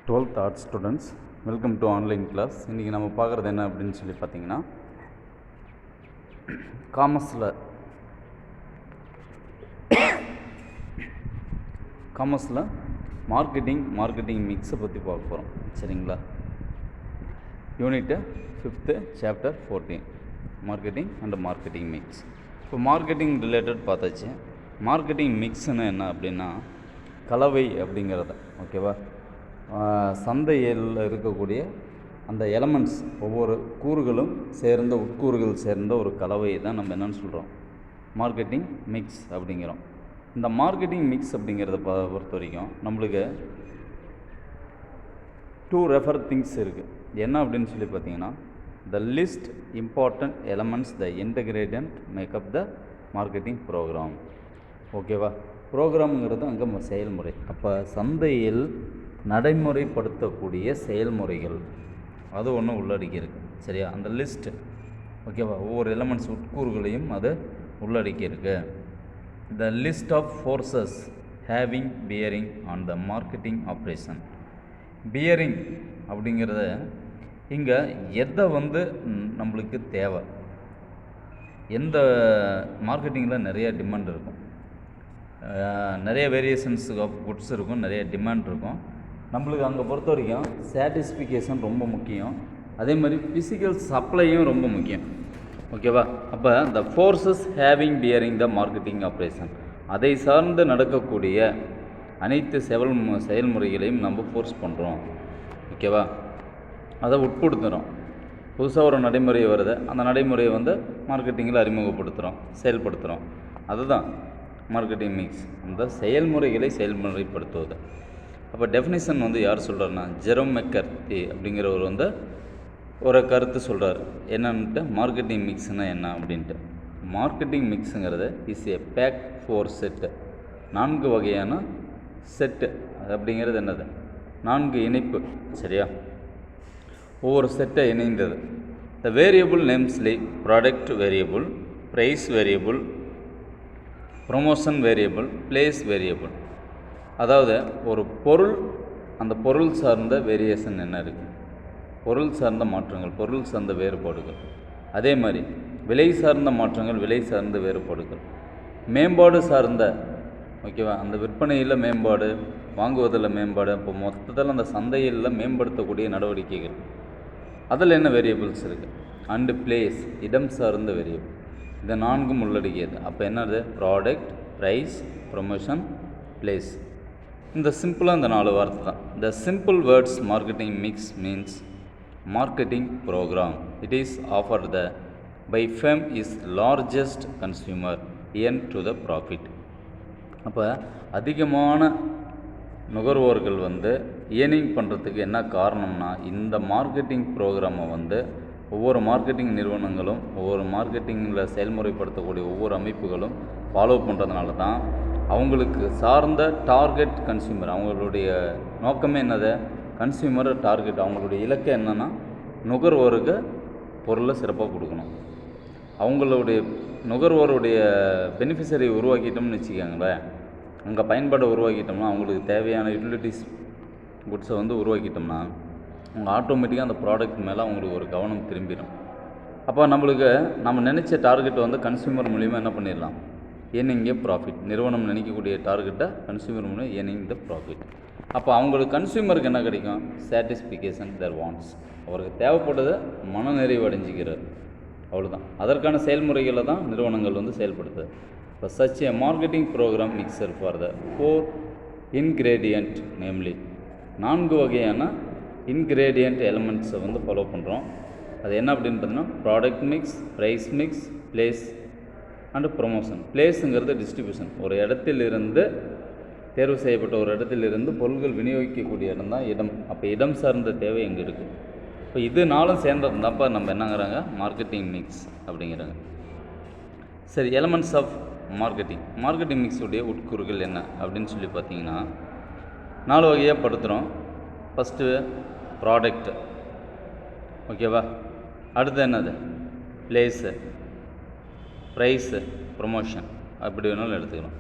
12th Art students, welcome to online class. இன்றைக்கி நம்ம பார்க்குறது என்ன அப்படின்னு சொல்லி பார்த்தீங்கன்னா, காமர்ஸில் மார்க்கெட்டிங் மிக்ஸை பற்றி பார்க்க போகிறோம். சரிங்களா? Unit 5th chapter 14 marketing and marketing mix. இப்போ மார்க்கெட்டிங் ரிலேட்டட் பார்த்தாச்சு. மார்க்கெட்டிங் மிக்ஸ்ன்னு என்ன அப்படின்னா கலவை அப்படிங்கிறத, ஓகேவா, சந்தையில் இருக்கக்கூடிய அந்த எலமெண்ட்ஸ், ஒவ்வொரு கூறுகளும் சேர்ந்த உட்கூறுகள் சேர்ந்த ஒரு கலவையை தான் நம்ம என்னென்னு சொல்கிறோம், மார்க்கெட்டிங் மிக்ஸ் அப்படிங்கிறோம். இந்த மார்க்கெட்டிங் மிக்ஸ் அப்படிங்கிறத பொறுத்த வரைக்கும் நம்மளுக்கு 2 ரெஃபர் திங்ஸ் இருக்குது. என்ன அப்படின்னு சொல்லி பார்த்தீங்கன்னா, the list important elements the ingredient make up the marketing program. ஓகேவா? ப்ரோக்ராமுங்கிறது அங்கே செயல்முறை. அப்போ சந்தையில் நடைமுறைப்படுத்தக்கூடிய செயல்முறைகள் அது ஒன்று உள்ளடக்கியிருக்கு. சரியா? அந்த லிஸ்ட்டு, ஓகேவா, ஒவ்வொரு எலமெண்ட்ஸ் உட்கூறுகளையும் அது உள்ளடக்கியிருக்கு. The list of forces having bearing on the marketing operation. Bearing அப்படிங்கிறத இங்கே எதை நம்மளுக்கு தேவை, எந்த மார்க்கெட்டிங்கில் நிறைய டிமாண்ட் இருக்கும், நிறைய வேரியேஷன்ஸ் ஆஃப் குட்ஸ் இருக்கும், நிறைய டிமாண்ட் இருக்கும். நம்மளுக்கு அங்கே பொறுத்த வரைக்கும் சாட்டிஸ்ஃபிகேஷன் ரொம்ப முக்கியம். அதே மாதிரி ஃபிசிக்கல் சப்ளையும் ரொம்ப முக்கியம். ஓகேவா? அப்போ the forces having bearing the marketing operation, அதை சார்ந்து நடக்கக்கூடிய அனைத்து செயல்முறைகளையும் நம்ம ஃபோர்ஸ் பண்ணுறோம். ஓகேவா? அதை உட்படுத்துகிறோம். புதுசாக ஒரு நடைமுறை வருது, அந்த நடைமுறையை மார்க்கெட்டிங்கில் அறிமுகப்படுத்துகிறோம், செயல்படுத்துகிறோம். அதுதான் மார்க்கெட்டிங் மிக்ஸ், அந்த செயல்முறைகளை செயல்முறைப்படுத்துவது. அப்போ டெஃபினிஷன் யார் சொல்கிறாருன்னா, ஜெரோம் மெக்கர்த்தி அப்படிங்கிறவர் ஒரு கருத்து சொல்கிறார். என்னன்ட்டு மார்க்கெட்டிங் மிக்ஸ்னால் என்ன அப்படின்ட்டு. மார்க்கெட்டிங் மிக்ஸுங்கிறது is a pack four set. 4 வகையான செட்டு அப்படிங்கிறது என்னது, 4 இணைப்பு. சரியா? ஒவ்வொரு செட்டை இணைந்தது. The variable names like product variable, price variable, promotion variable, place variable. அதாவது ஒரு பொருள், அந்த பொருள் சார்ந்த வேரியேஷன் என்ன இருக்குது, பொருள் சார்ந்த மாற்றங்கள், பொருள் சார்ந்த வேறுபாடுகள். அதே மாதிரி விலை சார்ந்த மாற்றங்கள், விலை சார்ந்த வேறுபாடுகள், மேம்பாடு சார்ந்த, ஓகேவா, அந்த விற்பனையில் மேம்பாடு, வாங்குவதில் மேம்பாடு. அப்போ மொத்தத்தில் அந்த சந்தையில் மேம்படுத்தக்கூடிய நடவடிக்கைகள், அதில் என்ன வேரியபிள்ஸ் இருக்குது. அண்டு பிளேஸ், இடம் சார்ந்த வேரியபிள். இந்த 4ம் உள்ளடக்கியது. அப்போ என்னது, ப்ராடக்ட், ப்ரைஸ், ப்ரொமோஷன், பிளேஸ். இந்த சிம்பிளாக இந்த 4 வார்த்தை தான். The simple words marketing mix means marketing program. It is offered the by firm is largest consumer and to the profit. அப்போ அதிகமான நுகர்வோர்கள் ஏர்னிங் பண்ணுறதுக்கு என்ன காரணம்னா, இந்த மார்க்கெட்டிங் ப்ரோக்ராமை ஒவ்வொரு மார்க்கெட்டிங் நிறுவனங்களும், ஒவ்வொரு மார்க்கெட்டிங்கில் செயல்முறைப்படுத்தக்கூடிய ஒவ்வொரு அமைப்புகளும் ஃபாலோ பண்ணுறதுனால தான் அவங்களுக்கு சார்ந்த டார்கெட் கன்சியூமர், அவங்களுடைய நோக்கமே என்னது, கன்சியூமர் டார்கெட், அவங்களுடைய இலக்கு என்னென்னா நுகர்வோருக்கு பொருளை சிறப்பாக கொடுக்கணும். அவங்களுடைய நுகர்வோருடைய பெனிஃபிஷரி உருவாக்கிட்டோம்னு வச்சுக்கோங்களேன், அங்கே பயன்பாடை உருவாக்கிட்டோம்னா, அவங்களுக்கு தேவையான யூட்டிலிட்டிஸ் குட்ஸை உருவாக்கிட்டோம்னா, அவங்க ஆட்டோமேட்டிக்காக அந்த ப்ராடக்ட் மேலே அவங்களுக்கு ஒரு கவனம் திரும்பிடும். அப்போ நம்மளுக்கு நம்ம நினச்ச டார்கெட்டை கன்சியூமர் மூலிமா என்ன பண்ணிடலாம், ஏர்னிங் ஏ ப்ராஃபிட். நிறுவனம் நினைக்கக்கூடிய டார்கெட்டை கன்சியூமர் மூலம் ஏர்னிங் த ப்ராஃபிட். அப்போ அவங்களுக்கு கன்சியூமருக்கு என்ன கிடைக்கும், சாட்டிஸ்ஃபிகேஷன் தேர் வாண்ட்ஸ். அவருக்கு தேவைப்பட்டதை மனநிறைவு அடைஞ்சிக்கிறார், அவ்வளோதான். அதற்கான செயல்முறைகளை தான் நிறுவனங்கள் செயல்படுத்துது. இப்போ such a marketing program mixture for the 4 ingredient, namely 4 வகையான இன்க்ரேடியண்ட் எலமெண்ட்ஸை ஃபாலோ பண்ணுறோம். அது என்ன அப்படின்னு பார்த்தீங்கன்னா, product mix, price mix, place and promotion. பிளேஸுங்கிறது டிஸ்ட்ரிபியூஷன். ஒரு இடத்திலிருந்து, தேர்வு செய்யப்பட்ட ஒரு இடத்திலிருந்து பொருட்கள் விநியோகிக்கக்கூடிய இடம் தான் இடம். அப்போ இடம் சார்ந்த தேவை எங்கே இருக்குது. இப்போ இது 4ம் சேர்ந்தது தான்ப்பா நம்ம என்னங்கிறாங்க, மார்க்கெட்டிங் மிக்ஸ் அப்படிங்கிறாங்க. சரி, எலமெண்ட்ஸ் ஆஃப் மார்க்கெட்டிங் மிக்ஸுடைய உட்கூறுகள் என்ன அப்படின்னு சொல்லி பார்த்தீங்கன்னா, 4 வகையாக படுத்துகிறோம். ஃபஸ்ட்டு ப்ராடக்ட், ஓகேவா. அடுத்து என்னது, பிளேஸு, ப்ரைஸு, ப்ரொமோஷன், அப்படி வேணாலும் எடுத்துக்கலாம்.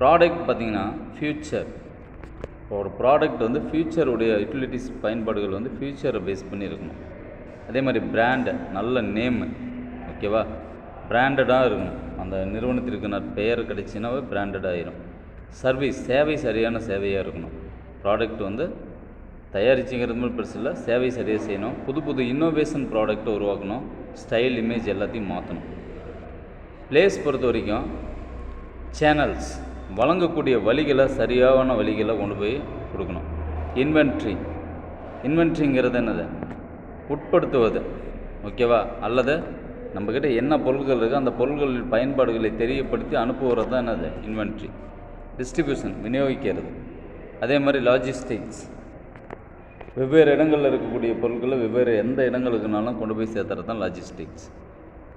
ப்ராடக்ட் பார்த்திங்கன்னா ஃப்யூச்சர், இப்போ ஒரு ப்ராடக்ட் வந்து ஃப்யூச்சருடைய யூட்டிலிட்டிஸ் பயன்பாடுகள் வந்து ஃப்யூச்சரை பேஸ் பண்ணி இருக்கணும். அதே மாதிரி பிராண்டு, நல்ல நேமு, ஓகேவா, பிராண்டடாக இருக்கணும். அந்த நிறுவனத்திற்கு பெயர் கிடைச்சினாவே பிராண்டட் ஆகிரும். சர்வீஸ், சேவை சரியான சேவையாக இருக்கணும். ப்ராடக்ட் வந்து தயாரிச்சுங்கிறது மாதிரி பெருசு இல்லை, சேவை சரியாக செய்யணும். புது புது இன்னோவேஷன் ப்ராடக்ட்டை உருவாக்கணும். ஸ்டைல், இமேஜ் எல்லாத்தையும் மாற்றணும். பிளேஸ் பொறுத்த வரைக்கும் சேனல்ஸ், வழங்கக்கூடிய வழிகளை சரியான வழிகளை கொண்டு போய் கொடுக்கணும். இன்வென்ட்ரிங்கிறது என்னது, உட்படுத்துவது, ஓகேவா, அல்லது நம்மக்கிட்ட என்ன பொருட்கள் இருக்குது அந்த பொருட்களின் பயன்பாடுகளை தெரியப்படுத்தி அனுப்புவது தான் என்னது இன்வென்ட்ரி. டிஸ்ட்ரிபியூஷன், விநியோகிக்கிறது. அதே மாதிரி லாஜிஸ்டிக்ஸ், வெவ்வேறு இடங்களில் இருக்கக்கூடிய பொருட்களை வெவ்வேறு எந்த இடங்களுக்குனாலும் கொண்டு போய் சேர்த்துறது தான் லாஜிஸ்டிக்ஸ்.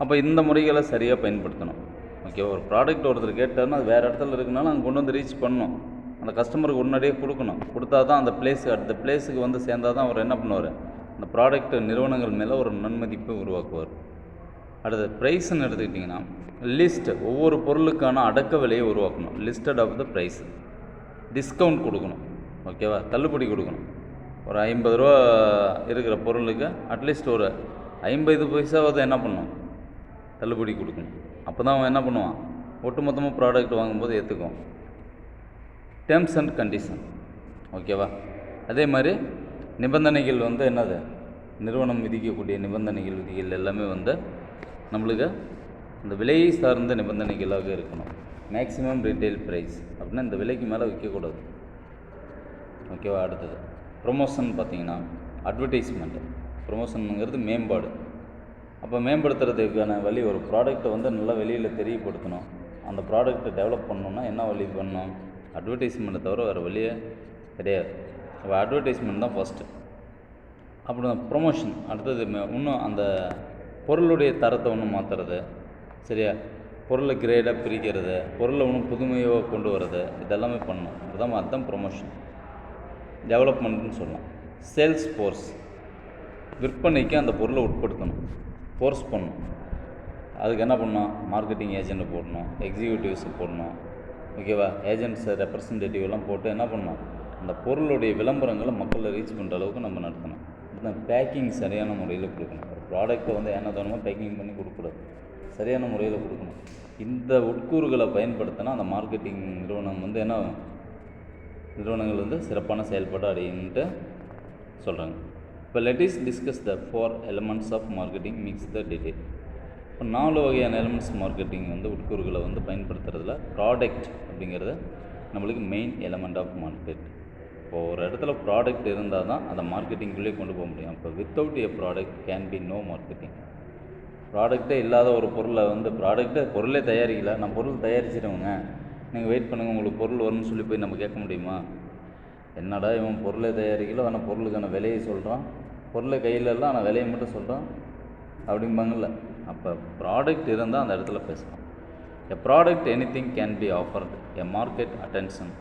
அப்போ இந்த முறைகளை சரியாக பயன்படுத்தணும். ஓகே, ஒரு ப்ராடக்ட் ஒருத்தர் கேட்டார்னா அது வேறு இடத்துல இருக்குனாலும் அங்கே கொண்டு வந்து ரீச் பண்ணணும். அந்த கஸ்டமருக்கு முன்னாடியே கொடுக்கணும். கொடுத்தா தான் அந்த அடுத்த பிளேஸுக்கு வந்து சேர்ந்தால் தான் அவர் என்ன பண்ணுவார், அந்த ப்ராடக்ட் நிறுவனங்கள் மேலே ஒரு நன்மதிப்பை உருவாக்குவார். அடுத்து ப்ரைஸ்ன்னு எடுத்துக்கிட்டிங்கன்னா லிஸ்ட்டு, ஒவ்வொரு பொருளுக்கான அடக்க விலையை உருவாக்கணும். Listed of the price. Discount கொடுக்கணும், ஓகேவா, தள்ளுபடி கொடுக்கணும். ஒரு 50 ரூபா இருக்கிற பொருளுக்கு அட்லீஸ்ட் ஒரு 50 பைசாவது என்ன பண்ணணும், தள்ளுபடி கொடுக்கணும். அப்போ தான் அவன் என்ன பண்ணுவான், ஒட்டுமொத்தமாக ப்ராடக்ட் வாங்கும்போது ஏற்றுக்குவான். டேர்ம்ஸ் அண்ட் கண்டிஷன், ஓகேவா. அதே மாதிரி நிபந்தனைகள் வந்து என்னது, நிறுவனம் விதிக்கக்கூடிய நிபந்தனைகள், விதிகள் எல்லாமே வந்து நம்மளுக்கு இந்த விலையை சார்ந்த நிபந்தனைகளாக இருக்கணும். மேக்ஸிமம் ரீட்டைல் ப்ரைஸ் அப்படின்னா இந்த விலைக்கு மேலே விற்கக்கூடாது, ஓகேவா. அடுத்தது ப்ரொமோஷன் பார்த்திங்கன்னா அட்வர்டைஸ்மெண்ட்டு. ப்ரொமோஷனுங்கிறது மேம்பாடு. அப்போ மேம்படுத்துறதுக்கான வழி, ஒரு ப்ராடக்ட்டை வந்து நல்லா வெளியில் தெரியப்படுத்தணும். அந்த ப்ராடக்ட்டை டெவலப் பண்ணணுன்னா என்ன வழி பண்ணணும், அட்வர்டைஸ்மெண்ட்டை தவிர வேறு வழியே கிடையாது. அப்போ அட்வர்டைஸ்மெண்ட் தான் ஃபஸ்ட்டு. அப்புறம் ப்ரொமோஷன், அடுத்தது இன்னும் அந்த பொருளுடைய தரத்தை ஒன்றும் மாற்றுறது, சரியா, பொருளை கிரேடாக பிரிக்கிறது, பொருளை ஒன்றும் புதுமையாக கொண்டு வர்றது, இதெல்லாமே பண்ணணும். அதுதான் ப்ரொமோஷன், டெவலப்மெண்ட்னு சொல்லலாம். சேல்ஸ் ஃபோர்ஸ், விற்பனைக்கு அந்த பொருளை உட்படுத்தணும், ஃபோர்ஸ் பண்ணணும். அதுக்கு என்ன பண்ணணும், மார்க்கெட்டிங் ஏஜெண்ட்டை போடணும், எக்ஸிக்யூட்டிவ்ஸை போடணும், ஓகேவா, ஏஜென்ட்ஸை ரெப்ரசன்டேட்டிவ் எல்லாம் போட்டு என்ன பண்ணணும், அந்த பொருளுடைய விளம்பரங்களை மக்களை ரீச் பண்ணுற அளவுக்கு நம்ம நடத்தணும். இந்த பேக்கிங் சரியான முறையில் கொடுக்கணும். ஒரு ப்ராடக்ட்டை வந்து என்ன தோணுமோ பேக்கிங் பண்ணி கொடுக்கக்கூடாது, சரியான முறையில் கொடுக்கணும். இந்த உட்கூறுகளை பயன்படுத்தினா அந்த மார்க்கெட்டிங் நிறுவனம் வந்து என்ன நிறுவனங்கள் வந்து சிறப்பான செயல்பாடு அடையுன்ட்டு சொல்கிறாங்க. இப்போ let is discuss the 4 elements of marketing mix the detail. இப்போ 4 வகையான எலமெண்ட்ஸ் மார்க்கெட்டிங் வந்து உட்கூறுகளை வந்து பயன்படுத்துறதுல ப்ராடக்ட் அப்படிங்கிறது நம்மளுக்கு மெயின் எலமெண்ட் ஆஃப் மார்க்கெட். இப்போது ஒரு இடத்துல ப்ராடக்ட் இருந்தால் தான் அதை மார்க்கெட்டிங்குள்ளே கொண்டு போக முடியும். இப்போ without a product can be no marketing. ப்ராடக்டே இல்லாத ஒரு பொருளை வந்து பொருளே தயாரிக்கல, நான் பொருள் தயாரிச்சிடுவேங்க, நீங்கள் வெயிட் பண்ணுங்கள் உங்களுக்கு பொருள் வரும்னு சொல்லி போய் நம்ம கேட்க முடியுமா? என்னடா இவன் பொருளை தயாரிக்கல, ஆனால் பொருளுக்கான விலையை சொல்கிறான், பொருளை கையில் இல்லை ஆனால் விலையை மட்டும் சொல்கிறான் அப்படிம்பாங்கள்ல. அப்போ ப்ராடக்ட் இருந்தால் அந்த இடத்துல பேசலாம். A product anything can be offered a market attention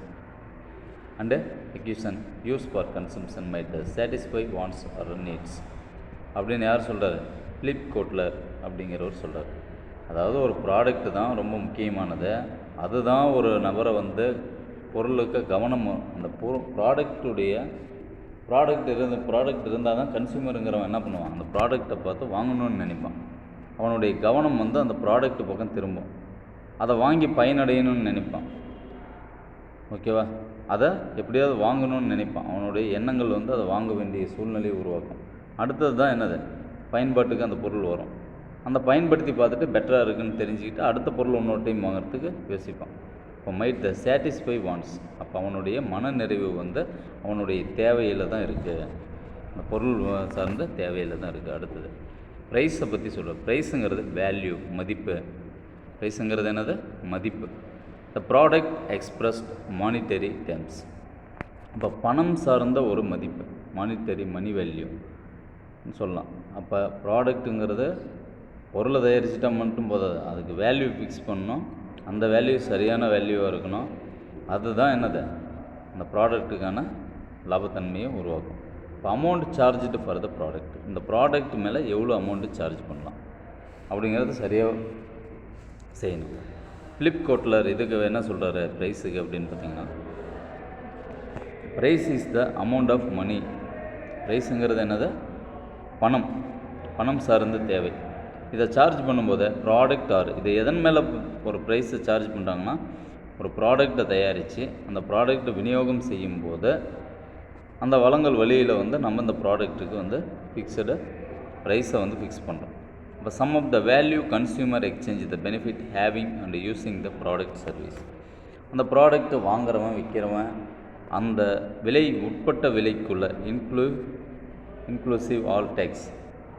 and acquisition use for consumption might satisfy wants or needs அப்படின்னு யார் சொல்கிறார்? பிலிப் கோட்லர் அப்படிங்கிறவர் சொல்கிறார். அதாவது ஒரு ப்ராடக்ட் தான் ரொம்ப முக்கியமானது, அதுதான் ஒரு நபரை வந்து பொருளுக்கு கவனம், அந்த ப்ராடக்ட் இருந்தால் தான் கன்சியூமருங்கிறவன் என்ன பண்ணுவான், அந்த ப்ராடக்டை பார்த்து வாங்கணும்னு நினைப்பான். அவனுடைய கவனம் வந்து அந்த ப்ராடக்ட் பக்கம் திரும்பும், அதை வாங்கி பயனடையணும்னு நினைப்பான், ஓகேவா, அதை எப்படியாவது வாங்கணும்னு நினைப்பான். அவனுடைய எண்ணங்கள் வந்து அதை வாங்க வேண்டிய சூழ்நிலையை உருவாக்கும். அடுத்தது தான் என்னது, பயன்பாட்டுக்கு அந்த பொருள் வரும். அந்த பயன்படுத்தி பார்த்துட்டு பெட்டராக இருக்குதுன்னு தெரிஞ்சுக்கிட்டு அடுத்த பொருள் இன்னொரு டைம் வாங்குறதுக்கு யோசிப்பான். இப்போ மைட் த சாட்டிஸ்ஃபை வாண்ட்ஸ், அப்போ அவனுடைய மனநிறைவு வந்து அவனுடைய தேவையில் தான் இருக்குது, அந்த பொருள் சார்ந்த தேவையில் தான் இருக்குது. அடுத்தது ப்ரைஸை பற்றி சொல்கிறேன். ப்ரைஸுங்கிறது வேல்யூ, மதிப்பு. ப்ரைஸுங்கிறது என்னது, மதிப்பு. The product expressed monetary terms. அப்போ பணம் சார்ந்த ஒரு மதிப்பு, மானிட்டரி, மணி வேல்யூ சொல்லலாம். அப்போ ப்ராடக்ட்டுங்கிறது பொருளை தயாரிச்சிட்டா மட்டும் போதாது, அதுக்கு வேல்யூ ஃபிக்ஸ் பண்ணணும், அந்த வேல்யூ சரியான வேல்யூவாக இருக்கணும். அதுதான் என்னது, அந்த ப்ராடக்ட்டுக்கான லாபத்தன்மையை உருவாக்கும். இப்போ amount charged for the product, இந்த ப்ராடக்ட் மேலே எவ்வளோ அமௌண்ட்டு சார்ஜ் பண்ணலாம் அப்படிங்கிறது சரியாக செய்யணும். பிலிப் கோட்லர் இதுக்கு என்ன சொல்கிறாரு ப்ரைஸுக்கு அப்படின்னு பார்த்தீங்கன்னா, price is the amount of money. ப்ரைஸுங்கிறது என்னது? பணம் சார்ந்த தேவை. இதை சார்ஜ் பண்ணும்போது ப்ராடக்ட் இது எதன் மேலே ஒரு ப்ரைஸை சார்ஜ் பண்ணுறாங்கன்னா, ஒரு ப்ராடக்டை தயாரித்து அந்த ப்ராடக்ட்டை விநியோகம் செய்யும்போது அந்த வளங்கள் வழியில் நம்ம இந்த ப்ராடக்ட்டுக்கு ஃபிக்ஸடு ப்ரைஸை ஃபிக்ஸ் பண்ணுறோம். இப்போ sum of the value consumer exchange the benefit having and using the product service. அந்த ப்ராடக்ட்டை வாங்குறவன் விற்கிறவன் அந்த விலை உட்பட்ட விலைக்குள்ள இன்க்ளூசிவ் ஆல் டேக்ஸ்,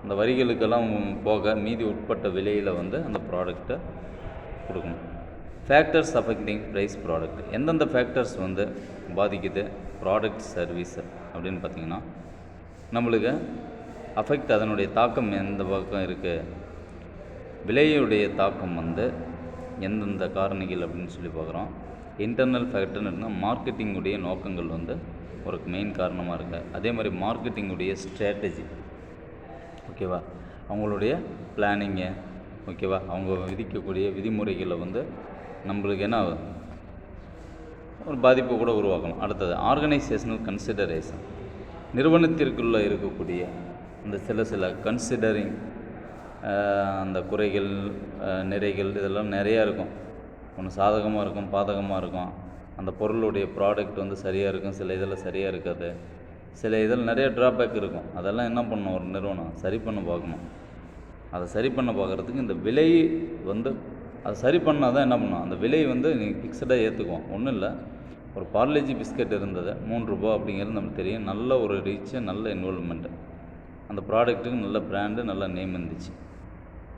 அந்த வரிகளுக்கெல்லாம் போக மீதி உட்பட்ட விலையில் அந்த ப்ராடக்டை கொடுக்கணும். Factors affecting price product. எந்தெந்த ஃபேக்டர்ஸ் பாதிக்குது ப்ராடக்ட் சர்வீஸ் அப்படின்னு பார்த்திங்கன்னா, நம்மளுக்கு அஃபெக்ட் அதனுடைய தாக்கம் எந்த பக்கம் இருக்குது, விலையுடைய தாக்கம் எந்தெந்த காரணிகள் அப்படின்னு சொல்லி பார்க்குறோம். இன்டர்னல் ஃபேக்டர்னு இருந்தால் மார்க்கெட்டிங்குடைய நோக்கங்கள் ஒரு மெயின் காரணமாக இருக்குது. அதே மாதிரி மார்க்கெட்டிங்குடைய ஸ்ட்ராட்டஜி, ஓகேவா, அவங்களுடைய பிளானிங்கு, ஓகேவா, அவங்க விதிக்கக்கூடிய விதிமுறைகளை நம்மளுக்கு என்ன ஒரு பாதிப்பை கூட உருவாக்கணும். அடுத்தது ஆர்கனைசேஷனல் கன்சிடரேஷன். நிறுவனத்திற்குள்ளே இருக்கக்கூடிய அந்த சில கன்சிடரிங் அந்த குறைகள் நிறைகள் இதெல்லாம் நிறையா இருக்கும். ஒன்று சாதகமாக இருக்கும், பாதகமாக இருக்கும். அந்த பொருளுடைய ப்ராடக்ட் சரியாக இருக்கும், சில இதில் சரியாக இருக்காது, சில இதில் நிறைய ட்ராபேக் இருக்கும். அதெல்லாம் என்ன பண்ணணும், ஒரு நிறுவனம் சரி பண்ண பார்க்கணும். அதை சரி பண்ண பார்க்குறதுக்கு இந்த விலை அதை சரி பண்ணால் தான் என்ன பண்ணணும், அந்த விலை நீங்கள் ஃபிக்ஸடாக ஏற்றுக்குவோம். ஒன்றும் இல்லை, ஒரு பார்லேஜி பிஸ்கட் இருந்தது 3 ரூபா அப்படிங்கிறது நமக்கு தெரியும். நல்ல ஒரு ரீச்சு, நல்ல இன்வால்வ்மெண்ட்டு, அந்த ப்ராடக்ட்டுக்கு நல்ல பிராண்டு, நல்ல நேம் இருந்துச்சு.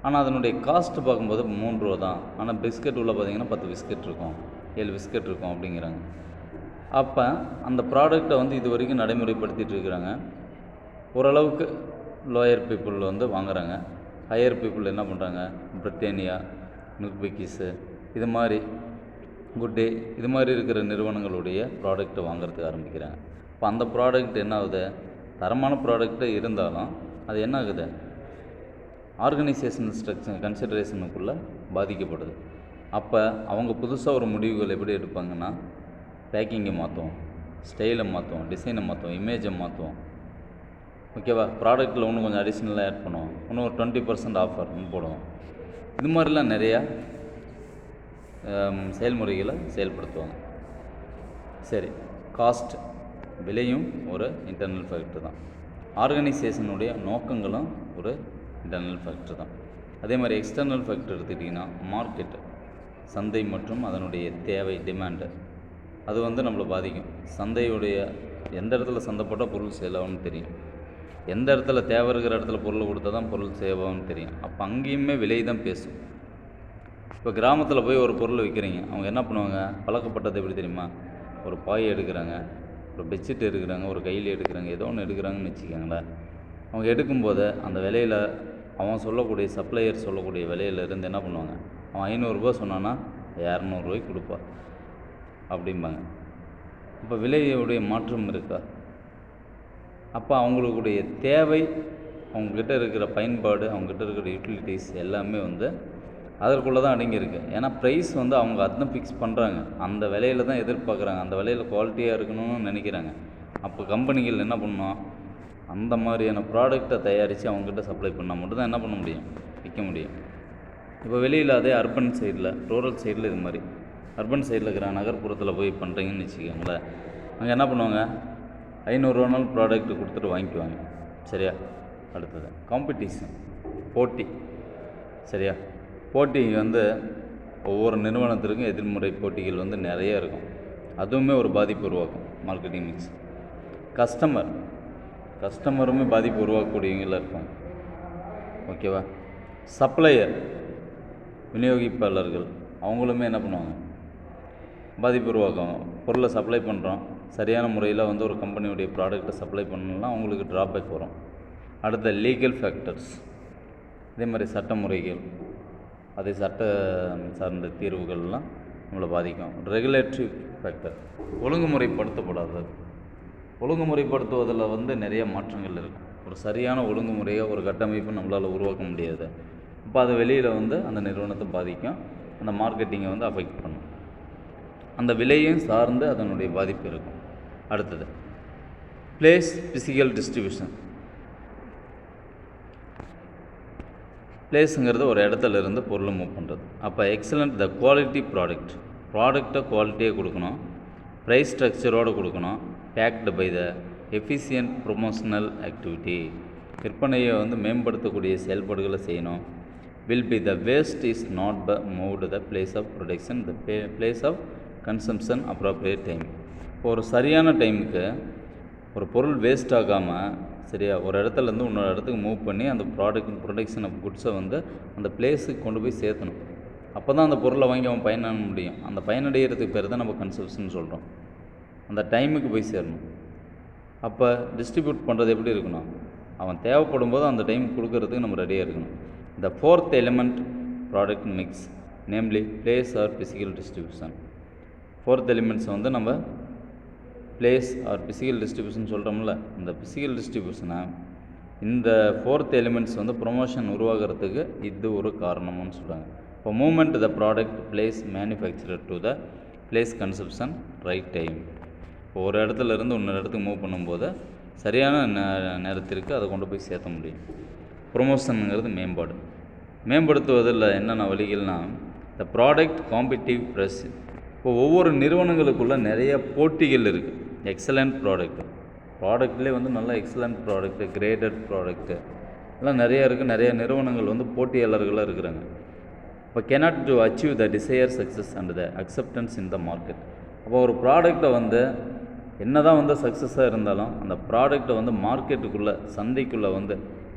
ஆனால் அதனுடைய காஸ்ட்டு பார்க்கும்போது 3 ரூபா தான். ஆனால் பிஸ்கட் உள்ள பார்த்திங்கன்னா 10 பிஸ்கட் இருக்கும், 7 பிஸ்கட் இருக்கும் அப்படிங்கிறாங்க. அப்போ அந்த ப்ராடக்டை இது வரைக்கும் நடைமுறைப்படுத்திகிட்டு இருக்கிறாங்க. ஓரளவுக்கு லோயர் பீப்புள் வாங்குகிறாங்க. ஹையர் பீப்புள் என்ன பண்ணுறாங்க, பிரிட்டானியா, மில்க் பிக்கிஸு, இது மாதிரி குட் டே, இது மாதிரி இருக்கிற நிறுவனங்களுடைய ப்ராடக்ட்டை வாங்குறதுக்கு ஆரம்பிக்கிறாங்க. இப்போ அந்த ப்ராடக்ட் என்ன ஆகுது, தரமான ப்ராடக்ட்டு இருந்தாலும் அது என்ன ஆகுது, ஆர்கனைசேஷனல் ஸ்ட்ரக்சர் கன்சிடரேஷனுக்குள்ளே பாதிக்கப்படுது. அப்போ அவங்க புதுசாக ஒரு முடிவுகள் எப்படி எடுப்பாங்கன்னா, பேக்கிங்கை மாற்றுவோம், ஸ்டைலை மாற்றுவோம், டிசைனை மாற்றுவோம், இமேஜை மாற்றுவோம், ஓகேவா, ப்ராடக்ட்டில் இன்னும் கொஞ்சம் அடிஷ்னலாக ஆட் பண்ணுவோம், இன்னும் ஒரு 20% ஆஃபர்னு போடுவோம். இது மாதிரிலாம் நிறையா செயல்முறைகளை செயல்படுத்துவாங்க. சரி, காஸ்ட், விலையும் ஒரு இன்டர்னல் ஃபேக்டர் தான். ஆர்கனைசேஷனுடைய நோக்கங்களும் ஒரு இன்டர்னல் ஃபேக்டர் தான். அதே மாதிரி எக்ஸ்டர்னல் ஃபேக்டர் எடுத்துக்கிட்டிங்கன்னா மார்க்கெட்டு, சந்தை மற்றும் அதனுடைய தேவை, டிமாண்டு, அது நம்மளை பாதிக்கும். சந்தையுடைய எந்த இடத்துல சந்தைப்பட்டால் பொருள் சேலாகும்னு தெரியும், எந்த இடத்துல தேவை இருக்கிற இடத்துல பொருள் கொடுத்தா தான் பொருள் சேவாகும்னு தெரியும். அப்போ அங்கேயுமே விலை தான் பேசும். இப்போ கிராமத்தில் போய் ஒரு பொருள் விற்கிறீங்க, அவங்க என்ன பண்ணுவாங்க, பழக்கப்பட்டது எப்படி தெரியுமா, ஒரு பாய் எடுக்கிறாங்க, ஒரு பெட்ஷீட் எடுக்கிறாங்க, ஒரு கையில் எடுக்கிறாங்க, ஏதோ ஒன்று எடுக்கிறாங்கன்னு வச்சுக்கோங்களேன். அவங்க எடுக்கும்போது அந்த விலையில் அவன் சொல்லக்கூடிய சப்ளையர் சொல்லக்கூடிய விலையிலேருந்து என்ன பண்ணுவாங்க, அவன் 500 ரூபா சொன்னான்னா 200 ரூபாய்க்கு கொடுப்பா அப்படிம்பாங்க. இப்போ விலையுடைய மாற்றம் இருக்கா? அப்போ அவங்களுடைய தேவை, அவங்கக்கிட்ட இருக்கிற பயன்பாடு, அவங்கக்கிட்ட இருக்கிற யூட்டிலிட்டிஸ் எல்லாமே அதற்குள்ளே தான் அடங்கியிருக்கு. ஏன்னா ப்ரைஸ் அவங்க அதுதான் ஃபிக்ஸ் பண்ணுறாங்க, அந்த விலையில் தான் எதிர்பார்க்குறாங்க, அந்த விலையில் குவாலிட்டியாக இருக்கணும்னு நினைக்கிறாங்க. அப்போ கம்பெனிகள் என்ன பண்ணணும், அந்த மாதிரியான ப்ராடக்டை தயாரித்து அவங்ககிட்ட சப்ளை பண்ணால் மட்டும்தான் என்ன பண்ண முடியும், விற்க முடியும். இப்போ வெளியில் அதே அர்பன் சைடில், ரூரல் சைடில் இது மாதிரி அர்பன் சைடில் இருக்கிற நகர்ப்புறத்தில் போய் பண்ணுறீங்கன்னு வச்சுக்கோங்களேன், அங்கே என்ன பண்ணுவாங்க, 500 ரூபானாலும் ப்ராடக்ட்டு கொடுத்துட்டு வாங்கிக்குவாங்க. சரியா? அடுத்தது காம்படிஷன், போட்டி. சரியா? போட்டி ஒவ்வொரு நிறுவனத்திற்கும் எதிர்முறை போட்டிகள் நிறைய இருக்கும். அதுவுமே ஒரு பாதிப்பு உருவாக்கும் மார்க்கெட்டிங் மிக்ஸ். கஸ்டமருமே பாதிப்பு உருவாக்கக்கூடியவங்களாக இருக்கும். ஓகேவா? சப்ளையர், விநியோகிப்பாளர்கள், அவங்களுமே என்ன பண்ணுவாங்க, பாதிப்பு உருவாக்குவாங்க. பொருளை சப்ளை பண்ணுறோம், சரியான முறையில் ஒரு கம்பெனியுடைய ப்ராடக்ட்டை சப்ளை பண்ணணும்னா அவங்களுக்கு ட்ராபேக் வரும். அடுத்த லீகல் ஃபேக்டர்ஸ், இதே மாதிரி சட்ட முறைகள், அதே சட்ட சார்ந்த தீர்வுகள்லாம் நம்மளை பாதிக்கும். ரெகுலேட்டரி ஃபேக்டர், ஒழுங்குமுறைப்படுத்துவதில் நிறைய மாற்றங்கள் இருக்கும். ஒரு சரியான ஒழுங்குமுறையை, ஒரு கட்டமைப்பு நம்மளால் உருவாக்க முடியாது. அப்போ அது வெளியில் அந்த நிறுவனத்தை பாதிக்கும், அந்த மார்க்கெட்டிங்கை அஃபெக்ட் பண்ணும். அந்த விலையும் சார்ந்து அதனுடைய பாதிப்பு இருக்கும். அடுத்தது பிளேஸ் ஃபிசிக்கல் டிஸ்ட்ரிபியூஷன். பிளேஸுங்கிறது ஒரு இடத்துல இருந்து பொருளை மூவ் பண்ணுறது. அப்போ எக்ஸலண்ட் த குவாலிட்டி ப்ராடக்டை குவாலிட்டியாக கொடுக்கணும், ப்ரைஸ் ஸ்ட்ரக்சரோடு கொடுக்கணும், backed by the efficient promotional activity, விற்பனையை வந்து மேம்படுத்தக்கூடிய செயல்பாடுகளை செய்யணும். Will be the waste is not moved the place of production the place of consumption appropriate time. இப்போ ஒரு சரியான டைமுக்கு ஒரு பொருள் வேஸ்ட் ஆகாமல் சரியா ஒரு இடத்துலேருந்து இன்னொரு இடத்துக்கு மூவ் பண்ணி அந்த ப்ரொடக்ஷன் ஆஃப் குட்ஸை வந்து அந்த பிளேஸுக்கு கொண்டு போய் சேர்த்தணும். அப்போ தான் அந்த பொருளை வாங்கி அவன் பயனடைய முடியும். அந்த பயனடைகிறதுக்கு பேர் தான் நம்ம கன்சம்ஷன் சொல்கிறோம். அந்த டைமுக்கு போய் சேரணும். அப்போ டிஸ்ட்ரிபியூட் பண்ணுறது எப்படி இருக்கணும், அவன் தேவைப்படும் போது அந்த டைம் கொடுக்கறதுக்கு நம்ம ரெடியாக இருக்கணும். The fourth element product mix namely place or physical distribution. Fourth எலிமெண்ட்ஸை வந்து நம்ம பிளேஸ் ஆர் ஃபிசிக்கல் டிஸ்ட்ரிபியூஷன் சொல்கிறோம்ல, இந்த ஃபிசிக்கல் டிஸ்ட்ரிபியூஷனை இந்த ஃபோர்த் எலிமெண்ட்ஸ் வந்து ப்ரொமோஷன் உருவாகிறதுக்கு இது ஒரு காரணம்னு சொல்கிறாங்க. இப்போ movement the product place manufacturer to the place consumption right time. இப்போ ஒரு இடத்துல இருந்து இன்னொரு இடத்துக்கு மூவ் பண்ணும்போது சரியான நேரத்திற்கு அதை கொண்டு போய் சேர்த்த முடியும். ப்ரொமோஷனுங்கிறது மேம்படுத்துவதில் என்னென்ன வழிகள்னால் த ப்ராடக்ட் காம்படிட்டிவ் ப்ரெஸ். இப்போ ஒவ்வொரு நிறுவனங்களுக்குள்ள நிறைய போட்டிகள் இருக்குது. எக்ஸலண்ட் ப்ராடக்ட்லேயே வந்து நல்ல எக்ஸலண்ட் ப்ராடக்ட்டு, கிரேடட் ப்ராடக்ட்டு எல்லாம் நிறையா இருக்குது. நிறைய நிறுவனங்கள் வந்து போட்டியாளர்களாக இருக்கிறாங்க. இப்போ cannot to achieve the desired success and the acceptance in the market. அப்போ ஒரு ப்ராடக்டை வந்து என்ன தான் வந்து சக்ஸஸாக இருந்தாலும் அந்த ப்ராடக்டை வந்து மார்க்கெட்டுக்குள்ளே சந்தைக்குள்ளே வந்து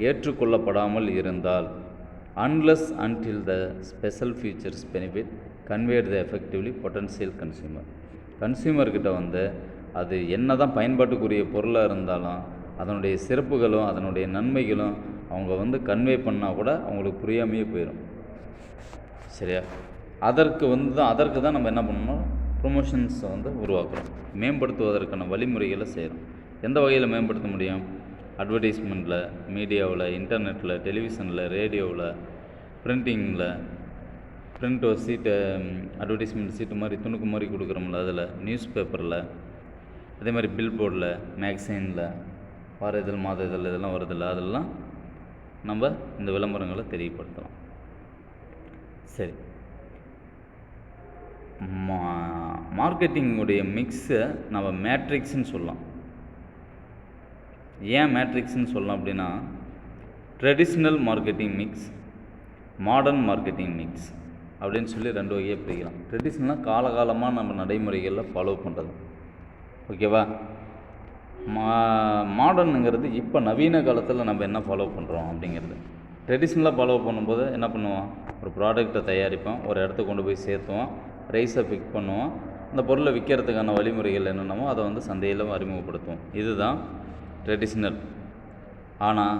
ஏற்றுக்கொள்ளப்படாமல் இருந்தால் unless until the special features benefit conveyed the effectively potential கன்சியூமர்கிட்ட வந்து அது என்ன தான் பயன்பாட்டுக்குரிய பொருளாக இருந்தாலும் அதனுடைய சிறப்புகளும் அதனுடைய நன்மைகளும் அவங்க வந்து கன்வே பண்ணால் கூட அவங்களுக்கு புரியாமையே போயிடும். சரியா? அதற்கு தான் நம்ம என்ன பண்ணணும், ப்ரொமோஷன்ஸை வந்து உருவாக்குறோம், மேம்படுத்துவதற்கான வழிமுறைகளை செய்கிறோம். எந்த வகையில் மேம்படுத்த முடியும்? அட்வர்டைஸ்மெண்ட்டில், மீடியாவில், இன்டர்நெட்டில், டெலிவிஷனில், ரேடியோவில், பிரிண்டிங்கில், பிரிண்ட் சீட்டு அட்வர்டைஸ்மெண்ட் சீட்டு மாதிரி துணுக்கு மாதிரி கொடுக்குறோம்ல, அதில் நியூஸ் பேப்பரில், அதே மாதிரி பில் போர்டில், மேக்சினில், வார இதழ், மாத இதழ் இதெல்லாம் வருதில்ல, அதெல்லாம் நம்ம இந்த விளம்பரங்களை தெரியப்படுத்தலாம். சரி, மார்க்கெட்டிங்குடைய மிக்ஸை நம்ம மேட்ரிக்ஸ்ன்னு சொல்லலாம். ஏன் மேட்ரிக்ஸ்ன்னு சொல்லலாம் அப்படின்னா, traditional marketing mix, modern marketing mix அப்படின்னு சொல்லி ரெண்டு வகையாக பிரிக்கலாம். ட்ரெடிஷ்னலாக காலகாலமாக நம்ம நடைமுறைகளில் ஃபாலோ பண்ணுறது, ஓகேவா? மாடர்னுங்கிறது இப்போ நவீன காலத்தில் நம்ம என்ன ஃபாலோ பண்ணுறோம் அப்படிங்கிறது. ட்ரெடிஷ்னலாக ஃபாலோ பண்ணும்போது என்ன பண்ணுவோம், ஒரு ப்ராடக்டை தயாரிப்போம், ஒரு இடத்துக்கு கொண்டு போய் சேர்த்துவோம், ப்ரைஸை ஃபிக்ஸ் பண்ணுவோம், அந்த பொருளை விற்கிறதுக்கான வழிமுறைகள் என்னென்னமோ அதை வந்து சந்தையில் அறிமுகப்படுத்துவோம். இதுதான் ட்ரெடிஷ்னல். ஆனால்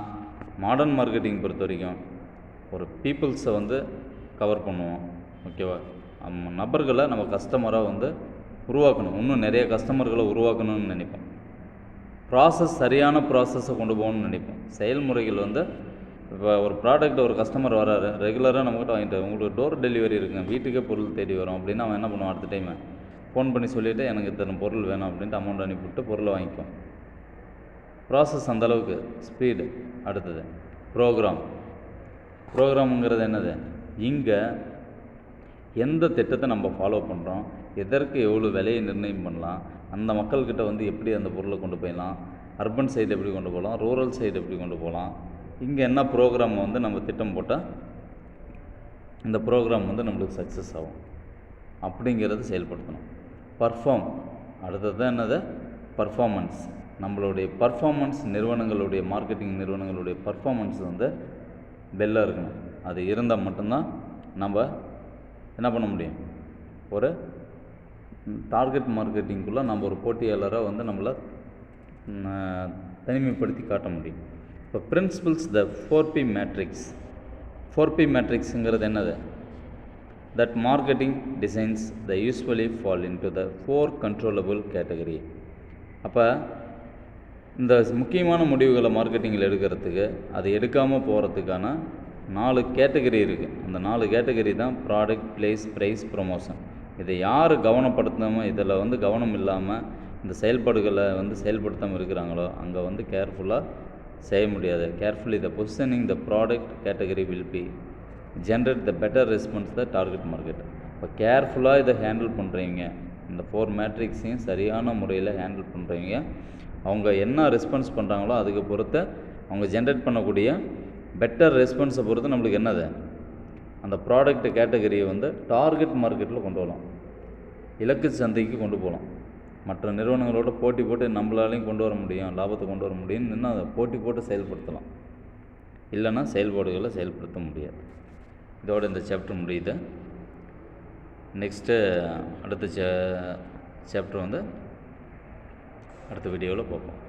மாடர்ன் மார்க்கெட்டிங் பொறுத்த வரைக்கும் ஒரு பீப்புள்ஸை வந்து கவர் பண்ணுவோம், ஓகேவா? நபர்களை நம்ம கஸ்டமராக வந்து உருவாக்கணும், இன்னும் நிறைய கஸ்டமர்களை உருவாக்கணும்னு நினைப்போம். சரியான ப்ராசஸை கொண்டு போகணும்னு நினைப்போம். செயல்முறைகள் வந்து இப்போ ஒரு ப்ராடக்ட் ஒரு கஸ்டமர் வராரு, ரெகுலராக நம்மகிட்ட வாங்கிட்டு உங்களுக்கு டோர் டெலிவரி இருக்குங்க, வீட்டுக்கே பொருள் தேடி வரும் அப்படின்னா அவன் என்ன பண்ணுவான், அடுத்த டைம் ஃபோன் பண்ணி சொல்லிவிட்டு எனக்கு இத்தனை பொருள் வேணும் அப்படின்ட்டு அமௌண்ட் அனுப்பிவிட்டு பொருளை வாங்கிக்குவோம். ப்ராசஸ் அந்தளவுக்கு ஸ்பீடு. அடுத்தது ப்ரோக்ராமுங்கிறது என்னது, இங்கே எந்த திட்டத்தை நம்ம ஃபாலோ பண்ணுறோம், எதற்கு எவ்வளோ விலையை நிர்ணயம் பண்ணலாம், அந்த மக்கள்கிட்ட வந்து எப்படி அந்த பொருளை கொண்டு போயிடலாம், அர்பன் சைடு எப்படி கொண்டு போகலாம், ரூரல் சைடு எப்படி கொண்டு போகலாம், இங்கே என்ன ப்ரோக்ராம் வந்து நம்ம திட்டம் போட்டால் இந்த ப்ரோக்ராம் வந்து நம்மளுக்கு சக்ஸஸ் ஆகும் அப்படிங்கிறது செயல்படுத்தணும். அடுத்தது தான் என்னது, பர்ஃபார்மன்ஸ். நம்மளுடைய பர்ஃபார்மன்ஸ், நிறுவனங்களுடைய மார்க்கெட்டிங் நிறுவனங்களுடைய பர்ஃபார்மன்ஸ் வந்து பெல்லாக இருக்கணும். அது இருந்தால் மட்டும்தான் நம்ம என்ன பண்ண முடியும், ஒரு டார்கெட் மார்க்கெட்டிங்குள்ளே நம்ம ஒரு போட்டியாளராக வந்து நம்மளை தனிமைப்படுத்தி காட்ட முடியும். இப்போ பிரின்சிபிள்ஸ் த 4P மேட்ரிக்ஸ். 4P மேட்ரிக்ஸுங்கிறது என்னது, that marketing designs the usually fall into the 4 controllable category. அப்போ இந்த முக்கியமான முடிவுகளை மார்க்கெட்டிங்கில் எடுக்கிறதுக்கு, அதை எடுக்காமல் போகிறதுக்கான 4 கேட்டகரி இருக்குது. அந்த 4 கேட்டகரி தான் ப்ராடக்ட், பிளேஸ், ப்ரைஸ், ப்ரொமோஷன். இதை யார் கவனப்படுத்தாமல், இதில் வந்து கவனம் இல்லாமல் இந்த செயல்பாடுகளை வந்து செயல்படுத்தாமல் இருக்கிறாங்களோ அங்கே வந்து கேர்ஃபுல்லாக செய்ய முடியாது. Carefully the positioning the product category will be generate the better response the target market. இப்போ கேர்ஃபுல்லாக இதை ஹேண்டில் பண்ணுறீங்க, இந்த 4 மேட்ரிக்ஸையும் சரியான முறையில் ஹேண்டில் பண்ணுறீங்க, அவங்க என்ன ரெஸ்பான்ஸ் பண்ணுறாங்களோ அதுக்கு பொறுத்து அவங்க ஜென்ரேட் பண்ணக்கூடிய பெட்டர் ரெஸ்பான்ஸை பொறுத்து நம்மளுக்கு என்னது அந்த ப்ராடக்ட் கேட்டகரியை வந்து டார்கெட் மார்க்கெட்டில் கொண்டு வரலாம், இலக்கு சந்தைக்கு கொண்டு போகலாம். மற்ற நிறுவனங்களோட போட்டி போட்டு நம்மளாலையும் கொண்டு வர முடியும், லாபத்தை கொண்டு வர முடியும்னு இன்னும் அதை போட்டி போட்டு செயல்படுத்தலாம். இல்லைன்னா செயல்பாடுகளை செயல்படுத்த முடியாது. இதோடு இந்த சாப்டர் முடியுது. நெக்ஸ்ட்டு அடுத்த சாப்டர் வந்து அடுத்த வீடியோவில் பார்ப்போம்.